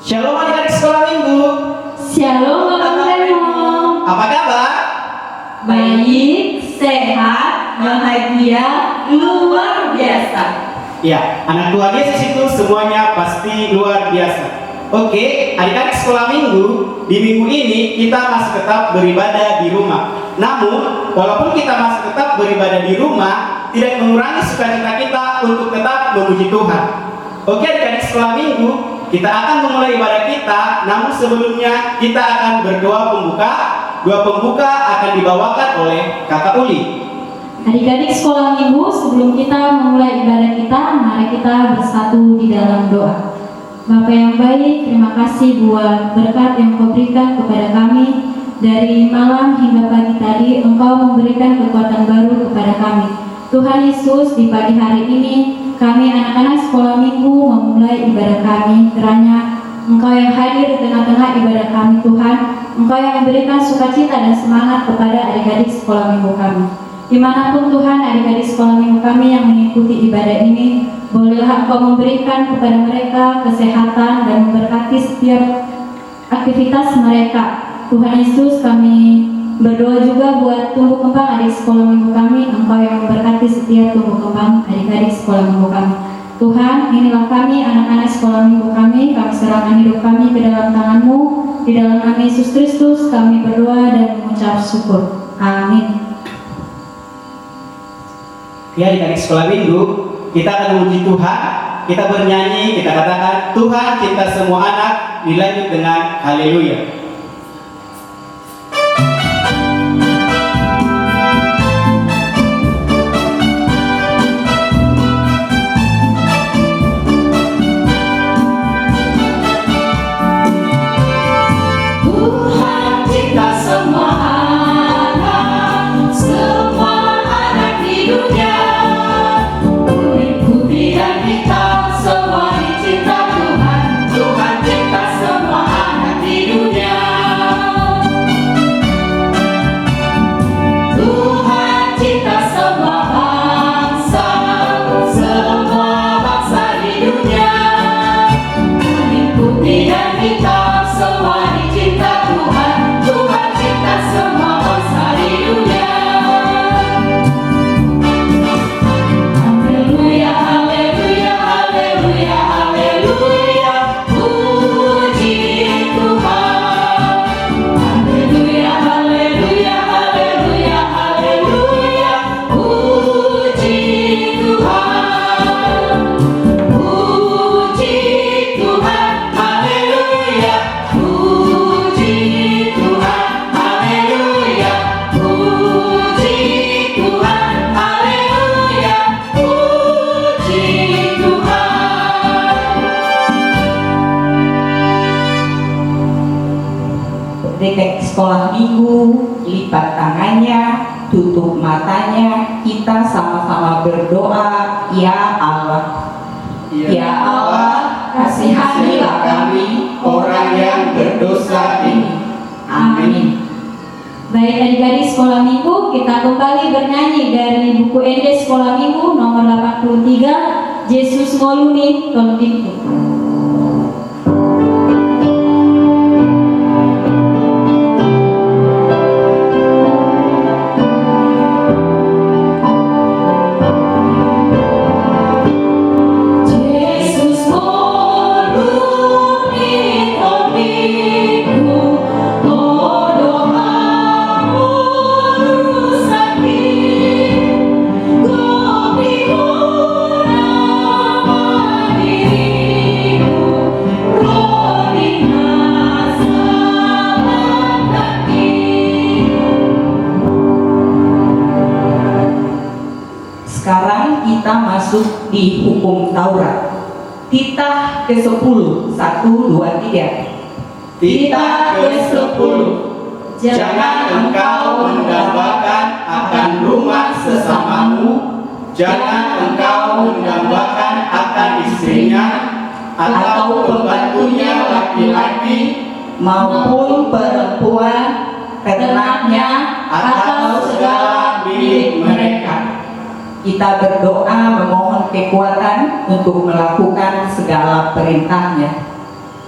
Shalom adik-adik sekolah minggu. Shalom Abang Remo. Apa kabar? Baik, sehat, bahagia, luar biasa. Ya, anak Tuhan Yesus itu semuanya pasti luar biasa. Oke, adik-adik sekolah minggu, di minggu ini kita masih tetap beribadah di rumah. Namun, walaupun kita masih tetap beribadah di rumah, tidak mengurangi sukacita kita untuk tetap memuji Tuhan. Oke, adik-adik sekolah minggu, kita akan memulai ibadah kita, namun sebelumnya kita akan berdoa pembuka. Doa pembuka akan dibawakan oleh Kakak Uli. Adik-adik sekolah minggu, sebelum kita memulai ibadah kita, mari kita bersatu di dalam doa. Bapa yang baik, terima kasih buat berkat yang Kau berikan kepada kami. Dari malam hingga pagi tadi, Engkau memberikan kekuatan baru kepada kami. Tuhan Yesus, di pagi hari ini, kami anak-anak sekolah minggu memulai ibadah kami. Kiranya Engkau yang hadir di tengah-tengah ibadah kami, Tuhan. Engkau yang memberikan sukacita dan semangat kepada adik-adik sekolah minggu kami. Dimanapun Tuhan adik-adik sekolah minggu kami yang mengikuti ibadah ini, bolehlah Engkau memberikan kepada mereka kesehatan dan memberkati setiap aktivitas mereka. Tuhan Yesus, kami berdoa juga buat tumbuh kembang adik sekolah minggu kami. Engkau yang memberkati setiap tumbuh kembang adik-adik sekolah minggu kami. Tuhan, inilah kami anak-anak sekolah minggu kami serahkan hidup kami ke dalam tangan-Mu. Di dalam nama Yesus Kristus kami berdoa dan mengucap syukur. Amin. Ya, adik-adik sekolah minggu, kita akan memuji Tuhan. Kita bernyanyi, kita katakan, Tuhan cinta semua anak, dilanjut dengan haleluya. Sekolah minggu, lipat tangannya, tutup matanya, kita sama-sama berdoa. Ya Allah, ya Allah, kasihanilah kami orang yang berdosa ini. Amin. Baik adik-adik sekolah minggu, kita kembali bernyanyi dari buku ND sekolah minggu nomor 83, Yesus ngoluni tolongku. Masuk di hukum Taurat. Titah ke-10, 1, 2, 3. Titah ke-10. Jangan engkau mendambakan akan rumah sesamamu. Jangan engkau mendambakan akan istrinya atau pembantunya laki-laki maupun perempuan, ternaknya atau segala milik mereka. Kita berdoa memohon kekuatan untuk melakukan segala perintahnya.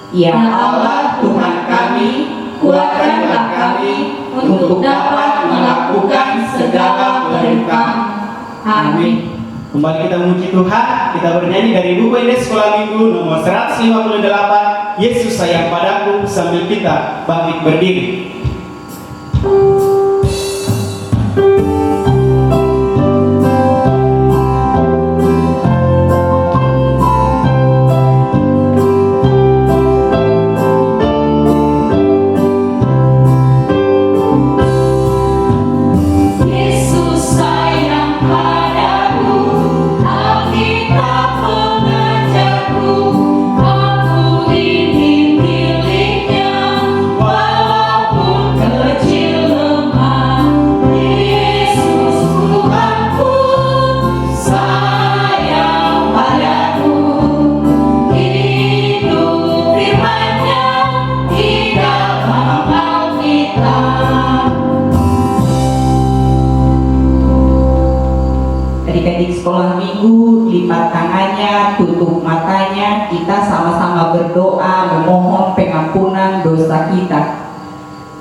Ya Allah Tuhan kami, kuatkanlah kami untuk dapat melakukan segala perintah. Amin. Kembali kita memuji Tuhan, kita bernyanyi dari buku Indes Sekolah Minggu nomor 158, Yesus sayang padaku, sambil kita bangkit berdiri. Adik-adik sekolah minggu, lipat tangannya, tutup matanya, kita sama-sama berdoa memohon pengampunan dosa kita.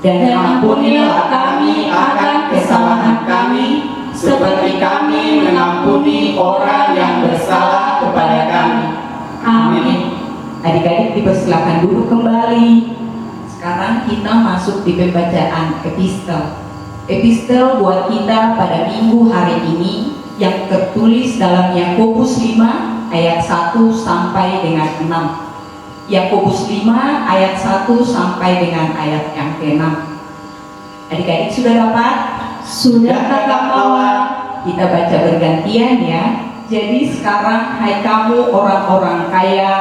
Dan ampunilah kami akan kesalahan kami, seperti kami mengampuni orang yang bersalah kepada kami. Amin. Adik-adik dipersilakan duduk kembali. Sekarang kita masuk di pembacaan epistel. Epistel buat kita pada minggu hari ini yang tertulis dalam Yakobus 5 ayat 1 sampai dengan 6. Yakobus 5 ayat 1 sampai dengan ayat yang ke-6. Adik-adik sudah dapat? Sudah, Kakak Mawar. Kita baca bergantian ya. Jadi sekarang hai kamu orang-orang kaya,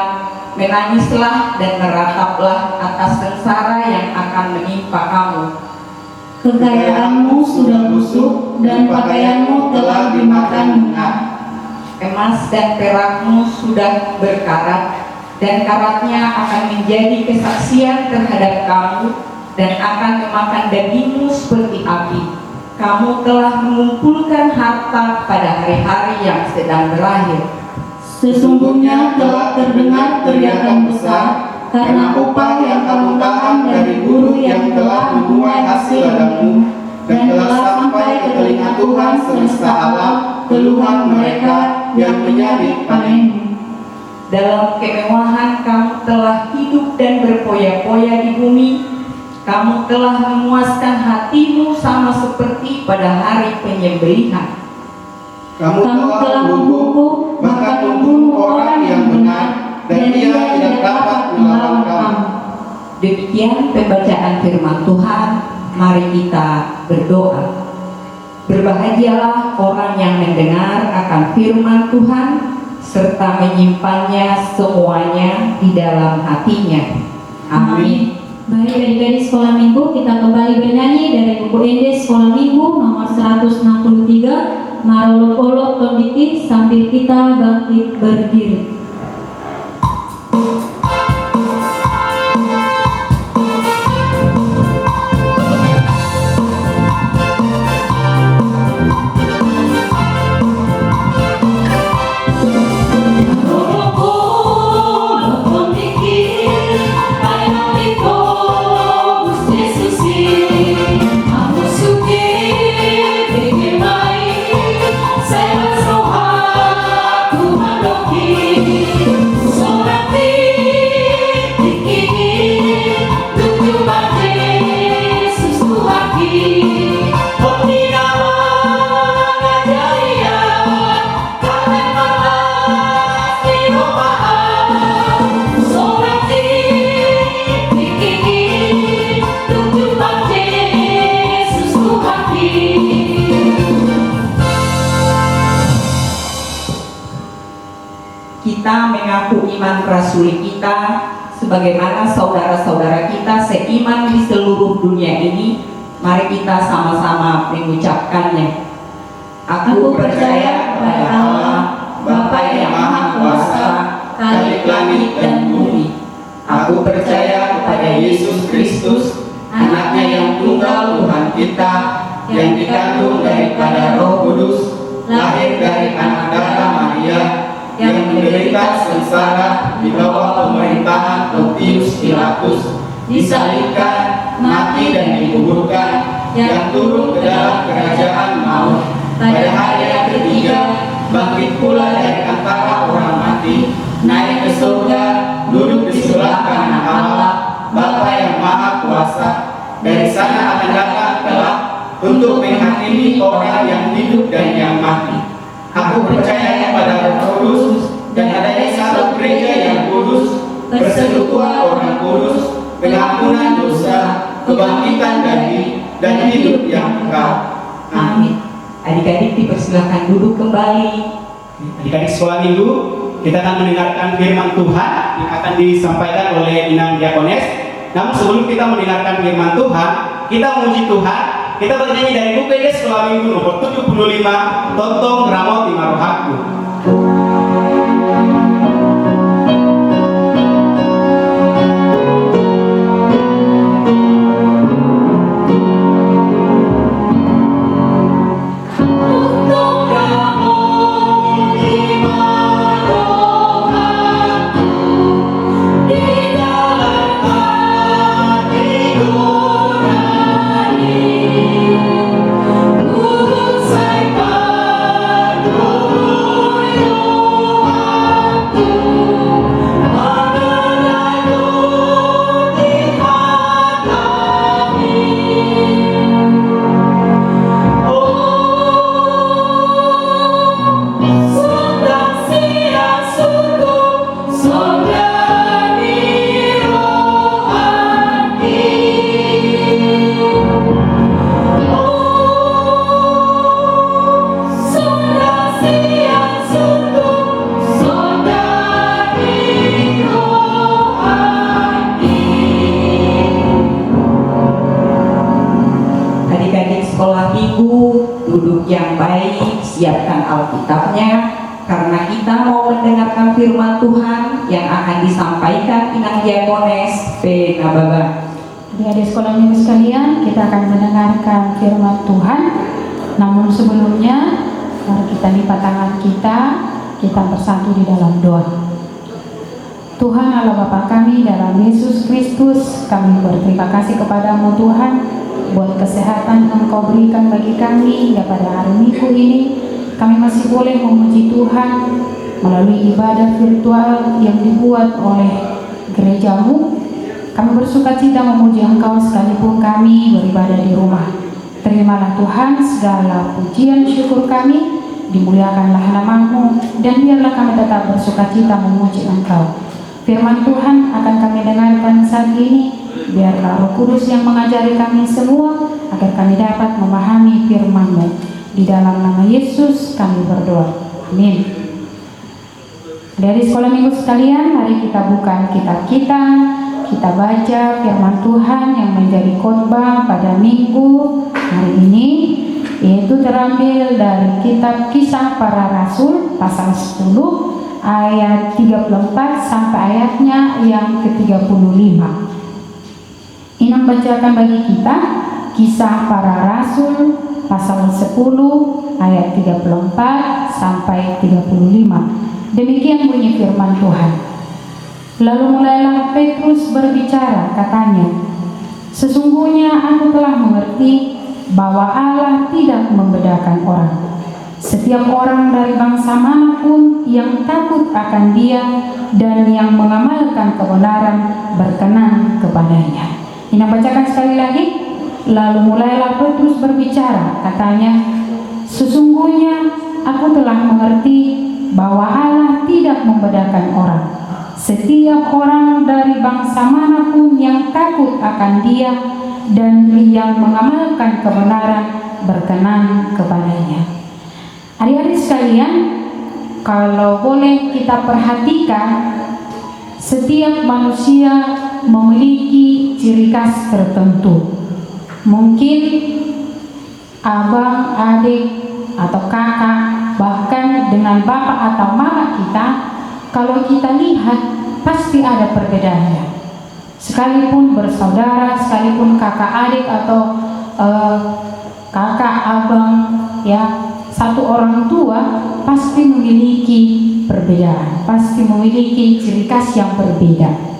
menangislah dan merataplah atas sengsara yang akan menimpa kamu. Kekayaanmu sudah busuk dan pakaianmu telah dimakan bunga. Emas dan perakmu sudah berkarat, dan karatnya akan menjadi kesaksian terhadap kamu dan akan memakan dagingmu seperti api. Kamu telah mengumpulkan harta pada hari-hari yang sedang berakhir. Sesungguhnya telah terdengar teriakan besar karena upah yang kamu tahan dari buruh yang telah menuai hasil ladangmu, dan telah sampai ke telinga Tuhan semesta alam keluhan mereka yang menyabit panenmu. Dalam kemewahan kamu telah hidup dan berpoya-poya di bumi. Kamu telah memuaskan hatimu sama seperti pada hari penyembelihan. Kamu telah menghukum, bahkan membunuh orang yang benar, dan dia tidak dapat melawan kamu. Demikian pembacaan firman Tuhan. Mari kita berdoa. Berbahagialah orang yang mendengar akan firman Tuhan serta menyimpannya semuanya di dalam hatinya. Amin. Baik, adik-adik sekolah minggu, kita kembali bernyanyi dari buku Indes Sekolah Minggu nomor 163, Marolopolo Tondiki, sambil kita bangkit berdiri. Kita mengaku iman rasuli kita sebagaimana saudara-saudara kita seiman di seluruh dunia ini. Mari kita sama-sama mengucapkannya. Aku percaya kepada Allah, Bapa yang Maha Kuasa, Khalik langit dan bumi. Aku percaya kepada Yesus Kristus, Anaknya yang tunggal Tuhan kita, yang dikandung daripada Roh Kudus, lahir dari anak darah Maria, yang menderita sengsara di bawah pemerintahan Pontius Pilatus, disalibkan, mati dan dikuburkan, yang turun ke dalam kerajaan maut. Pada hari yang ketiga, bangkit pula dari antara orang mati, naik ke surga, duduk di sebelah kanan Allah, Bapa yang Maha Kuasa. Dari sana akan datang kelak untuk menghakimi orang yang hidup dan yang mati. Aku percaya kepada Roh Kudus dan adanya satu gereja yang kudus, persekutuan orang kudus, pengampunan dosa, kebangkitan dan hidup yang kekal. Amin. Adik-adik dipersilakan duduk kembali. Adik-adik sekolah minggu, kita akan mendengarkan firman Tuhan yang akan disampaikan oleh Inang Diakones. Namun sebelum kita mendengarkan firman Tuhan, kita memuji Tuhan. Kita bernyanyi dari buku sekolah minggu nomor 75, Tontong Ramot di Marohaku. Siapkan Alkitabnya, karena kita mau mendengarkan firman Tuhan yang akan disampaikan Inang Diakones P. Nababa. Adik-adik sekolah minggu sekalian, kita akan mendengarkan firman Tuhan. Namun sebelumnya, mari kita lipat tangan kita bersatu di dalam doa. Tuhan Allah Bapa kami dalam Yesus Kristus, kami berterima kasih kepadamu Tuhan buat kesehatan yang Engkau berikan bagi kami hingga pada hari Minggu ini. Kami masih boleh memuji Tuhan melalui ibadah virtual yang dibuat oleh gerejamu. Kami bersuka cita memuji Engkau sekalipun kami beribadah di rumah. Terimalah Tuhan segala pujian syukur kami, dimuliakanlah nama-Mu, dan biarlah kami tetap bersuka cita memuji Engkau. Firman Tuhan akan kami dengarkan saat ini. Biarlah Roh Kudus yang mengajari kami semua agar kami dapat memahami firman-Mu. Di dalam nama Yesus kami berdoa. Amin. Dari sekolah minggu sekalian, mari kita buka kitab kita. Kita baca firman Tuhan yang menjadi khotbah pada minggu hari ini, yaitu terambil dari kitab Kisah Para Rasul pasal 10 ayat 34 sampai ayatnya yang ke-35. Inang bacakan bagi kita Kisah Para Rasul pasal 10 ayat 34 sampai 35. Demikian bunyi firman Tuhan. Lalu mulailah Petrus berbicara, katanya, "Sesungguhnya aku telah mengerti bahwa Allah tidak membedakan orang. Setiap orang dari bangsa manapun yang takut akan Dia dan yang mengamalkan kebenaran berkenan kepadanya." Ini bacakan sekali lagi. Lalu mulailah Petrus berbicara, katanya, "Sesungguhnya aku telah mengerti bahwa Allah tidak membedakan orang. Setiap orang dari bangsa manapun yang takut akan Dia dan yang mengamalkan kebenaran berkenan kepadanya." Adik-adik sekalian, kalau boleh kita perhatikan, setiap manusia memiliki ciri khas tertentu. Mungkin abang, adik, atau kakak, bahkan dengan bapak atau mama kita, kalau kita lihat pasti ada perbedaannya. Sekalipun bersaudara, sekalipun kakak adik atau kakak abang, ya, satu orang tua pasti memiliki perbedaan, pasti memiliki ciri khas yang berbeda.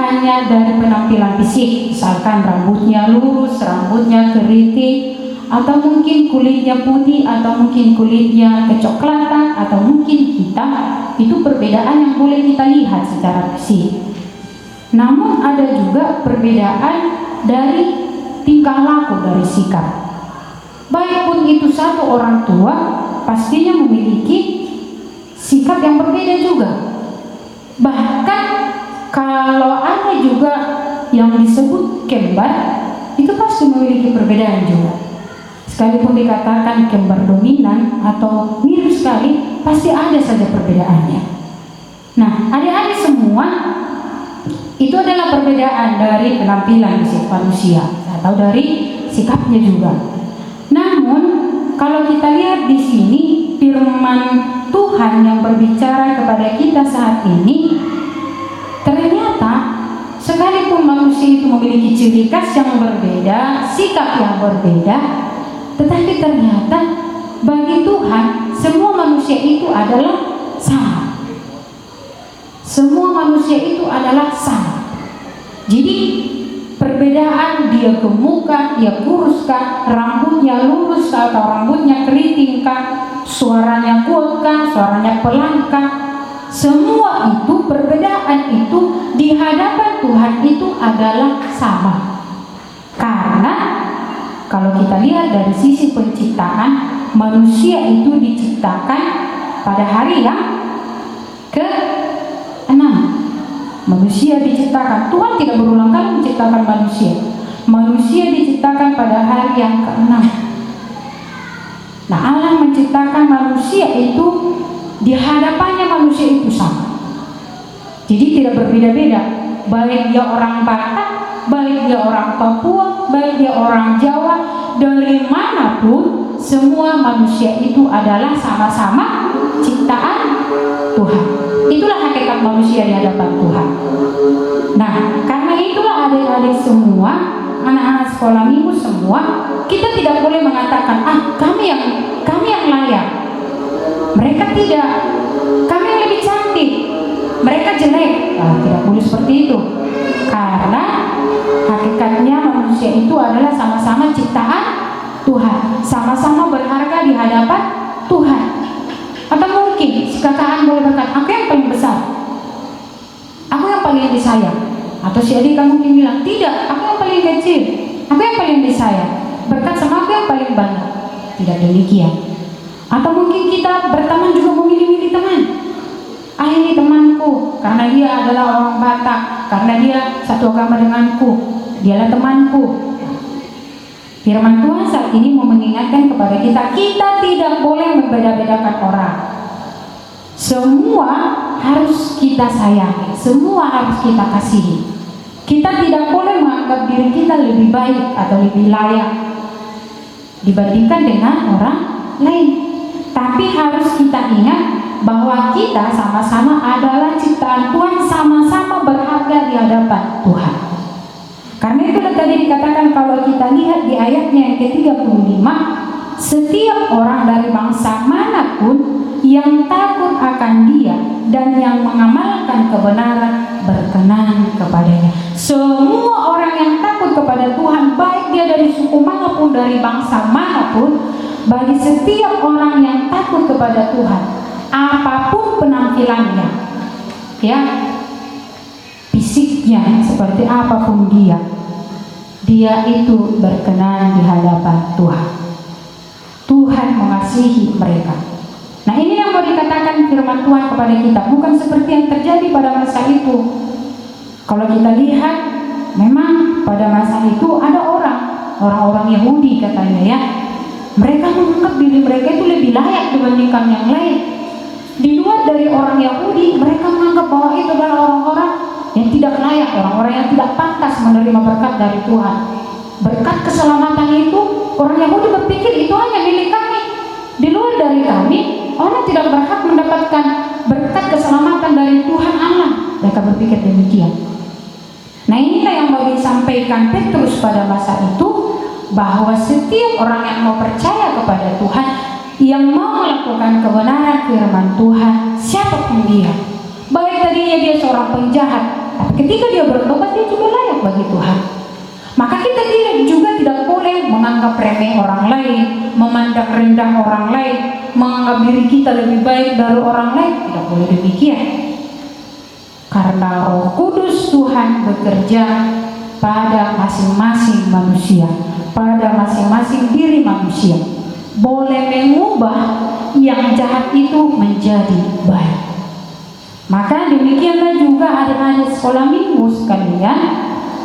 hanya dari penampilan fisik, misalkan rambutnya lurus, rambutnya keriting, atau mungkin kulitnya putih, atau mungkin kulitnya kecoklatan, atau mungkin hitam. Itu perbedaan yang boleh kita lihat secara fisik. Namun ada juga perbedaan dari tingkah laku, dari sikap. Baik pun itu satu orang tua, pastinya memiliki sikap yang berbeda juga. Bahkan kalau ada juga yang disebut kembar, itu pasti memiliki perbedaan juga. Sekalipun dikatakan kembar dominan atau mirip sekali, pasti ada saja perbedaannya. Nah, adik-adik semua, itu adalah perbedaan dari penampilan fisik manusia atau dari sikapnya juga. Namun, kalau kita lihat di sini, firman Tuhan yang berbicara kepada kita saat ini, ternyata sekalipun manusia itu memiliki ciri khas yang berbeda, sikap yang berbeda, tetapi ternyata bagi Tuhan semua manusia itu adalah sama. Semua manusia itu adalah sama. Jadi perbedaan dia gemuk, dia kurus, rambutnya lurus atau rambutnya keriting, suaranya kuat, suaranya pelan, semua itu perbedaan itu di hadapan Tuhan itu adalah sama. Karena kalau kita lihat dari sisi penciptaan, manusia itu diciptakan pada hari yang ke-6. Manusia diciptakan, Tuhan tidak berulang kali menciptakan manusia. Manusia diciptakan pada hari yang ke-6. Nah, Allah menciptakan manusia itu di hadapannya manusia itu sama. Jadi tidak berbeda-beda, baik dia orang Batak, baik dia orang Papua, baik dia orang Jawa, dari manapun semua manusia itu adalah sama-sama ciptaan Tuhan. Itulah hakikat manusia di hadapan Tuhan. Nah, karena itulah adik-adik semua, anak-anak sekolah minggu semua, kita tidak boleh mengatakan, kami yang layak. Mereka tidak, kami yang lebih cantik, mereka jelek. Tidak boleh seperti itu. Karena hakikatnya manusia itu adalah sama-sama ciptaan Tuhan, sama-sama berharga di hadapan Tuhan. Atau mungkin si kakak boleh berkata, aku yang paling besar, aku yang paling disayang. Atau si adik kamu mungkin bilang, tidak, aku yang paling kecil, aku yang paling disayang, berkat sama aku yang paling banyak. Tidak demikian. Atau mungkin kita berteman juga memilih-milih teman. Ini temanku karena dia adalah orang Batak, karena dia satu agama denganku, dialah temanku. Firman Tuhan saat ini mau mengingatkan kepada kita, kita tidak boleh membeda-bedakan orang. Semua harus kita sayangi, semua harus kita kasihi. Kita tidak boleh menganggap diri kita lebih baik atau lebih layak dibandingkan dengan orang lain. Tapi harus kita ingat bahwa kita sama-sama adalah ciptaan Tuhan, sama-sama berharga di hadapan Tuhan. Karena itu tadi dikatakan, kalau kita lihat di ayatnya yang ke-35, setiap orang dari bangsa manapun yang takut akan Dia dan yang mengamalkan kebenaran berkenan kepadanya. Semua orang yang takut kepada Tuhan, baik dia dari suku manapun, dari bangsa manapun, bagi setiap orang yang takut kepada Tuhan, apapun penampilannya, ya, fisiknya seperti apapun dia itu berkenan di hadapan Tuhan. Tuhan mengasihi mereka. Nah, ini yang mau dikatakan firman Tuhan kepada kita, bukan seperti yang terjadi pada masa itu. Kalau kita lihat, memang pada masa itu ada orang-orang Yahudi katanya, ya, mereka menganggap diri mereka itu lebih layak dibandingkan yang lain. Di luar dari orang Yahudi, mereka menganggap bahwa itu adalah orang-orang yang tidak layak, orang-orang yang tidak pantas menerima berkat dari Tuhan. Berkat keselamatan itu, orang Yahudi berpikir itu hanya milik kami. Di luar dari kami, orang tidak berhak mendapatkan berkat keselamatan dari Tuhan Allah. Mereka berpikir demikian. Nah, inilah yang mau disampaikan Petrus pada masa itu, bahwa setiap orang yang mau percaya kepada Tuhan, yang mau melakukan kebenaran firman Tuhan, siapapun dia, baik tadinya dia seorang penjahat, Tapi ketika dia bertobat, dia juga layak bagi Tuhan. Maka kita juga tidak boleh menganggap remeh orang lain, memandang rendah orang lain, menganggap diri kita lebih baik dari orang lain. Tidak boleh demikian. Karena Roh Kudus Tuhan bekerja pada masing-masing manusia, pada masing-masing diri manusia, boleh mengubah yang jahat itu menjadi baik. Maka demikianlah juga adik-adik sekolah minggu sekalian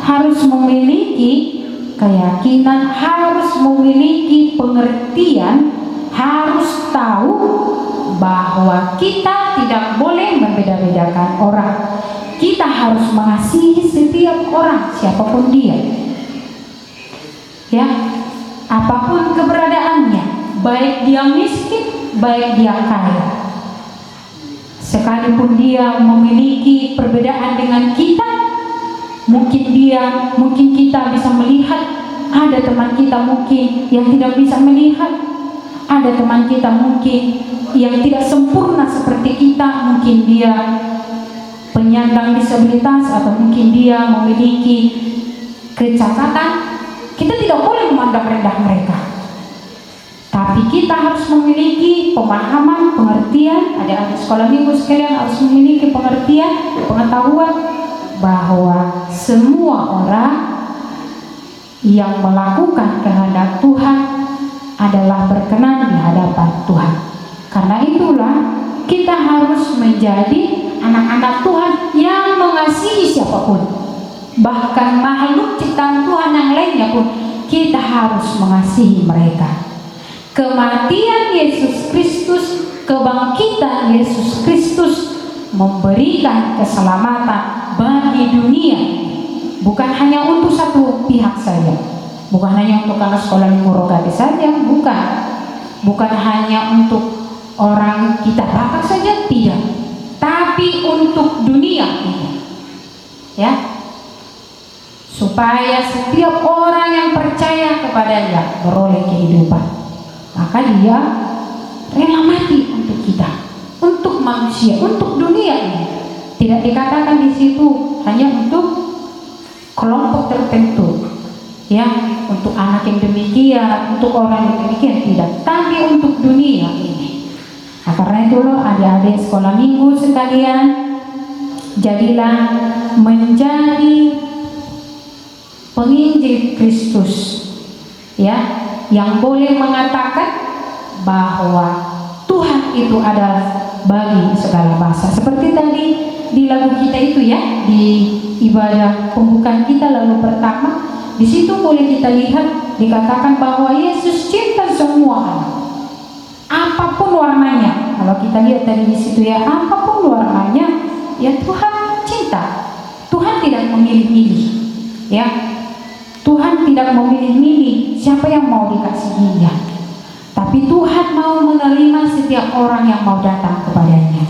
harus memiliki keyakinan, harus memiliki pengertian, harus tahu bahwa kita tidak boleh membeda-bedakan orang. Kita harus mengasihi setiap orang, siapapun dia. Ya, apapun keberadaannya, baik dia miskin, baik dia kaya. Sekalipun dia memiliki perbedaan dengan kita, mungkin kita bisa melihat, ada teman kita mungkin yang tidak bisa melihat, ada teman kita mungkin yang tidak sempurna seperti kita, mungkin dia penyandang disabilitas atau mungkin dia memiliki kecacatan. Kita tidak boleh memandang rendah mereka, tapi kita harus memiliki pemahaman, pengertian. Adik-adik sekolah minggu sekalian harus memiliki pengertian, pengetahuan bahwa semua orang yang melakukan kehendak Tuhan adalah berkenan di hadapan Tuhan. Karena itulah kita harus menjadi anak-anak Tuhan yang mengasihi siapapun, bahkan makhluk ciptaan Tuhan yang lainnya pun kita harus mengasihi mereka. Kematian Yesus Kristus, kebangkitan Yesus Kristus memberikan keselamatan bagi dunia, bukan hanya untuk satu pihak saja, bukan hanya untuk anak sekolah minggu Rogati saja, bukan hanya untuk orang kita Batak saja, tidak, tapi untuk dunia ini, ya, supaya setiap orang yang percaya kepadanya beroleh kehidupan. Maka dia rela mati untuk kita, untuk manusia, untuk dunia ini. Tidak dikatakan di situ hanya untuk kelompok tertentu, ya, untuk anak yang demikian, untuk orang yang demikian, tidak, tapi untuk dunia ini. Nah, karena itulah adik-adik sekolah minggu sekalian, jadilah menjadi penginjil Kristus, ya, yang boleh mengatakan bahwa Tuhan itu adalah bagi segala bangsa. Seperti tadi di lagu kita itu, ya, di ibadah pembukaan kita lagu pertama, di situ boleh kita lihat dikatakan bahwa Yesus cinta semua anak, apapun warnanya. Kalau kita lihat tadi di situ, ya, apapun warnanya, ya, Tuhan cinta. Tuhan tidak memilih-milih, ya. Tuhan tidak memilih-milih siapa yang mau dikasihinya, tapi Tuhan mau menerima setiap orang yang mau datang kepadanya.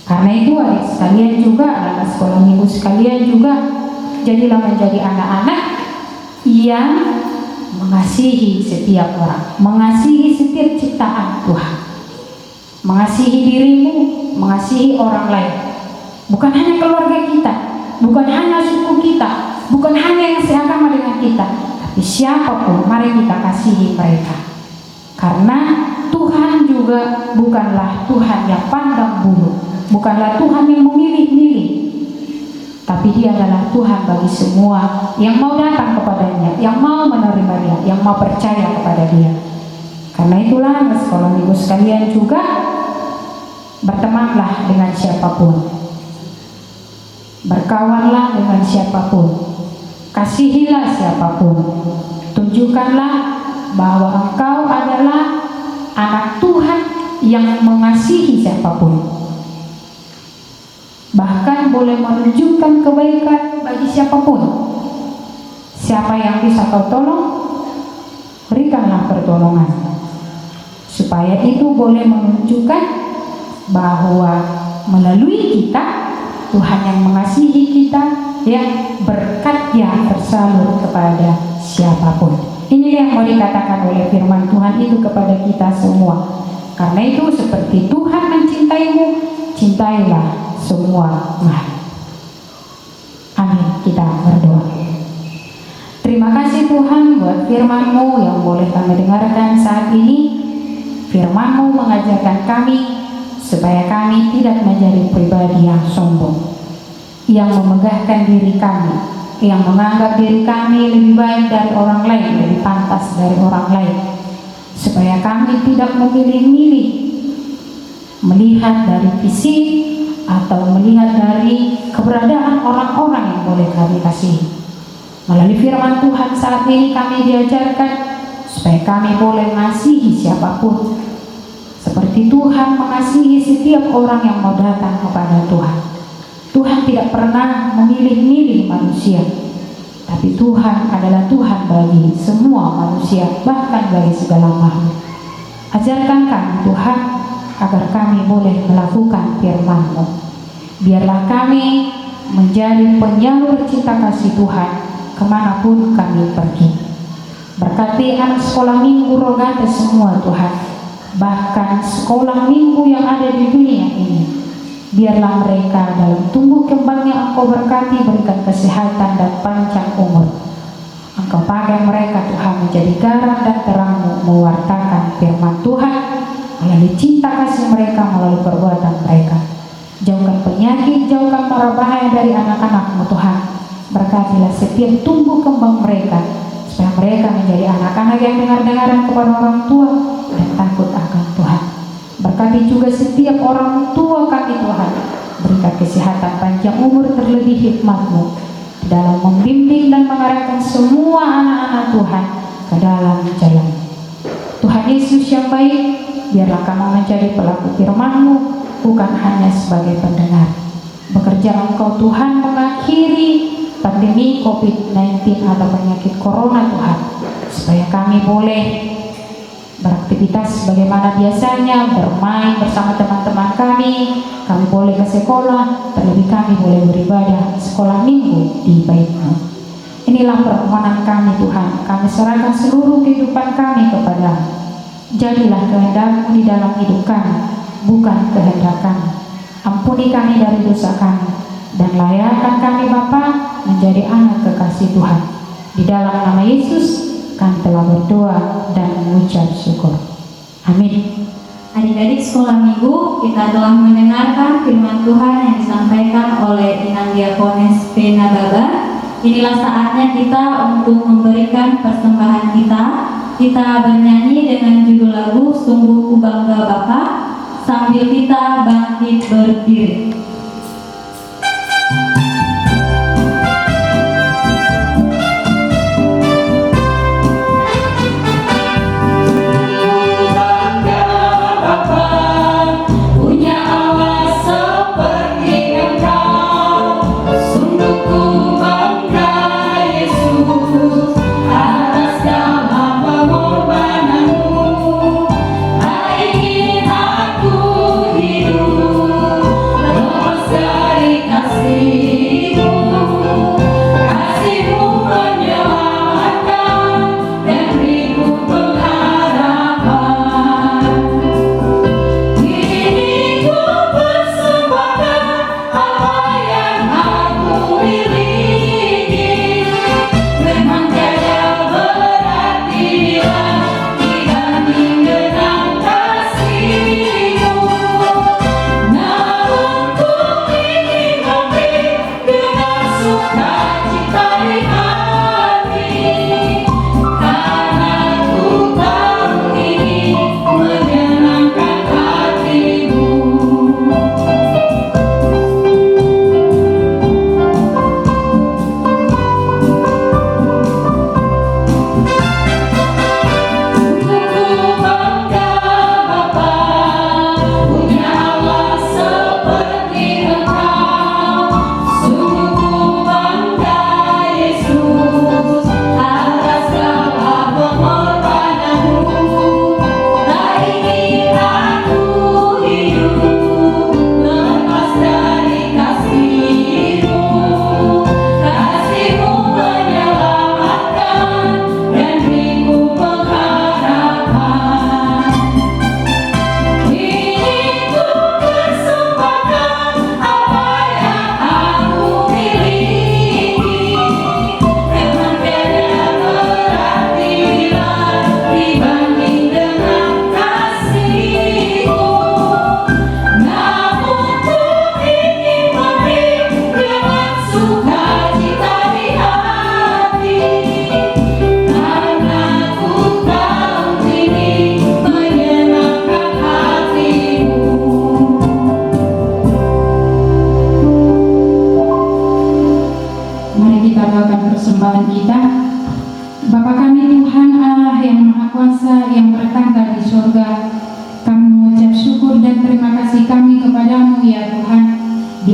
Karena itu adik sekalian juga, anak sekolah minggu sekalian juga, jadilah menjadi anak-anak yang mengasihi setiap orang, mengasihi setiap ciptaan Tuhan, mengasihi dirimu, mengasihi orang lain. Bukan hanya keluarga kita, bukan hanya suku kita, bukan hanya yang seagama dengan kita, tapi siapapun, mari kita kasihi mereka. Karena Tuhan juga bukanlah Tuhan yang pandang bulu, bukanlah Tuhan yang memilih-milih, tapi Dia adalah Tuhan bagi semua yang mau datang kepadanya, yang mau menerima Dia, yang mau percaya kepada Dia. Karena itulah sekolah minggu sekalian juga, bertemanlah dengan siapapun, berkawanlah dengan siapapun, kasihilah siapapun, tunjukkanlah bahwa engkau adalah anak Tuhan yang mengasihi siapapun, bahkan boleh menunjukkan kebaikan bagi siapapun. Siapa yang bisa kau tolong, berikanlah pertolongan, supaya itu boleh menunjukkan bahwa melalui kita Tuhan yang mengasihi kita, ya, berkat-Nya tersalur kepada siapapun. Ini yang mau dikatakan oleh firman Tuhan itu kepada kita semua. Karena itu seperti Tuhan mencintaimu, cintailah semua makhluk. kebenaran firman-Mu yang boleh kami dengarkan saat ini. Firman-Mu mengajarkan kami supaya kami tidak menjadi pribadi yang sombong, yang memegahkan diri kami, yang menganggap diri kami lebih baik dari orang lain, lebih pantas dari orang lain, supaya kami tidak memilih-milih melihat dari fisik atau melihat dari keberadaan orang-orang yang boleh kami kasihi. Melalui firman Tuhan saat ini kami diajarkan supaya kami boleh mengasihi siapapun, seperti Tuhan mengasihi setiap orang yang mau datang kepada Tuhan. Tuhan tidak pernah memilih-milih manusia, tapi Tuhan adalah Tuhan bagi semua manusia, bahkan bagi segala makhluk. Ajarkan kami Tuhan, agar kami boleh melakukan firman-Mu. Biarlah kami menjadi penyalur cinta kasih Tuhan kemanapun kami pergi. Berkati anak sekolah minggu Rogate semua Tuhan, bahkan sekolah minggu yang ada di dunia ini. Biarlah mereka dalam tumbuh kembangnya Engkau berkati, berikan kesehatan dan panjang umur. Engkau pakai mereka Tuhan menjadi garam dan terang-Mu, mewartakan firman Tuhan melalui cinta kasih mereka, melalui perbuatan mereka. Jauhkan penyakit, jauhkan mara bahaya dari anak-anak-Mu Tuhan. Berkatilah setiap tumbuh kembang mereka, supaya mereka menjadi anak-anak yang dengar-dengaran kepada orang tua dan takut akan Tuhan. Berkati juga setiap orang tua kami Tuhan, berikan kesehatan panjang umur, terlebih hikmat-Mu dalam membimbing dan mengarahkan semua anak-anak Tuhan ke dalam jalan. Tuhan Yesus yang baik, biarlah kami menjadi pelaku firman-Mu, bukan hanya sebagai pendengar. Bekerja Engkau Tuhan mengakhiri pandemi COVID-19 atau penyakit corona Tuhan, supaya kami boleh beraktivitas bagaimana biasanya, bermain bersama teman-teman kami boleh ke sekolah, terlebih kami boleh beribadah sekolah minggu di bait-Mu. Inilah permohonan kami Tuhan, kami serahkan seluruh kehidupan kami kepada-Mu. Jadilah kehendak-Mu di dalam hidup kami, bukan kehendak kami. Ampuni kami dari dosa kami, dan layakkan kami Bapa menjadi anak kekasih Tuhan. Di dalam nama Yesus kami telah berdoa dan mengucap syukur. Amin. Adik-adik sekolah minggu, kita telah mendengarkan firman Tuhan yang disampaikan oleh Inang Diakones Pena Baba. Inilah saatnya kita untuk memberikan persembahan kita. Kita bernyanyi dengan judul lagu Sungguh Ku Bangga Bapa, sambil kita bangkit berdiri. Aku hidup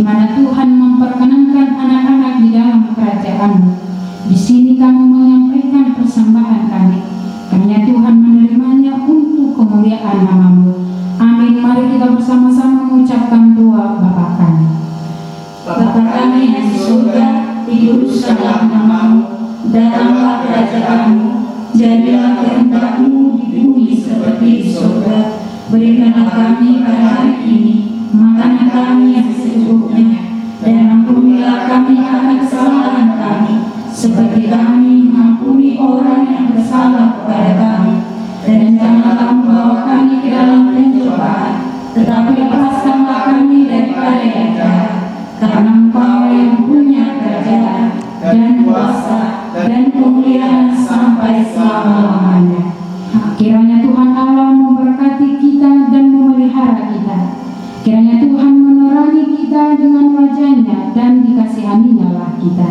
di mana Tuhan memperkenankan anak-anak di dalam kerajaan-Mu. Di sini kami menyampaikan persembahan kami, karena Tuhan menerimanya untuk kemuliaan nama-Mu. Amin. Mari kita bersama-sama mengucapkan doa Bapa kami. Bapa kami yang di surga, dikuduskanlah nama-Mu, datanglah kerajaan-Mu, jadilah kehendak-Mu di bumi seperti di surga. Berikanlah kami pada hari ini makanan kami yang secukupnya, dan ampunilah kami akan kesalahan kami, seperti kami mengampuni orang yang bersalah kepada kami. Dan janganlah membawa kami ke dalam pencobaan, tetapi lepaskanlah kami daripada yang jahat. Karena Engkau yang punya kerajaan dan kuasa dan kemuliaan sampai selama-lamanya. Kiranya Tuhan Allah memberkati kita dan memelihara kita. Kiranya Tuhan menerangi kita dengan wajah-Nya dan dikasihaninya kita.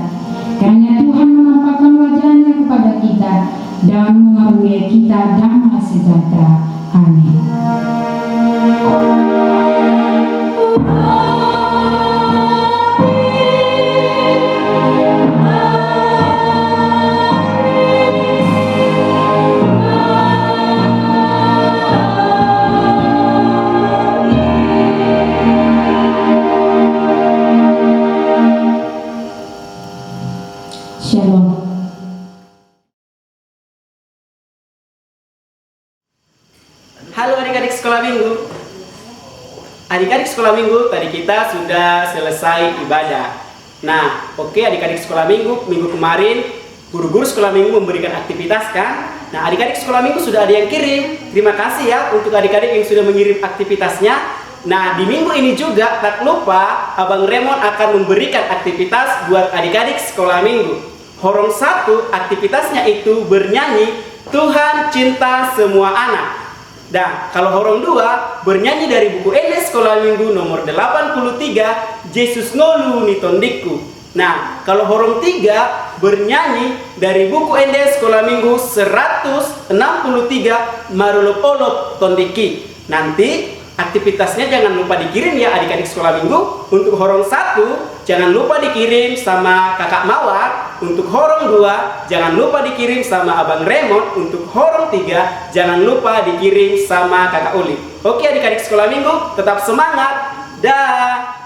Kiranya Tuhan menampakkan wajah-Nya kepada kita dan mengaruniai kita damai sejahtera. Amin. Shalom. Halo adik-adik sekolah minggu. Adik-adik sekolah minggu, tadi kita sudah selesai ibadah. Nah, oke adik-adik sekolah minggu, minggu kemarin guru-guru sekolah minggu memberikan aktivitas kan? Nah, adik-adik sekolah minggu sudah ada yang kirim. Terima kasih ya untuk adik-adik yang sudah mengirim aktivitasnya. Nah, di minggu ini juga tak lupa Abang Raymond akan memberikan aktivitas buat adik-adik sekolah minggu. Horong 1 aktivitasnya itu bernyanyi Tuhan Cinta Semua Anak. Dan kalau horong 2 bernyanyi dari buku ND Sekolah Minggu nomor 83 Yesus Ngolu ni Tondiku. Nah, kalau horong 3 bernyanyi dari buku ND Sekolah Minggu 163 Marulop-olop Tondiki. Nanti aktivitasnya jangan lupa dikirim ya adik-adik sekolah minggu. Untuk horong 1 jangan lupa dikirim sama kakak Mawar. Untuk horong 2 jangan lupa dikirim sama Abang Raymond. Untuk horong 3 jangan lupa dikirim sama kakak Uli. Oke adik-adik sekolah minggu, tetap semangat. Dah.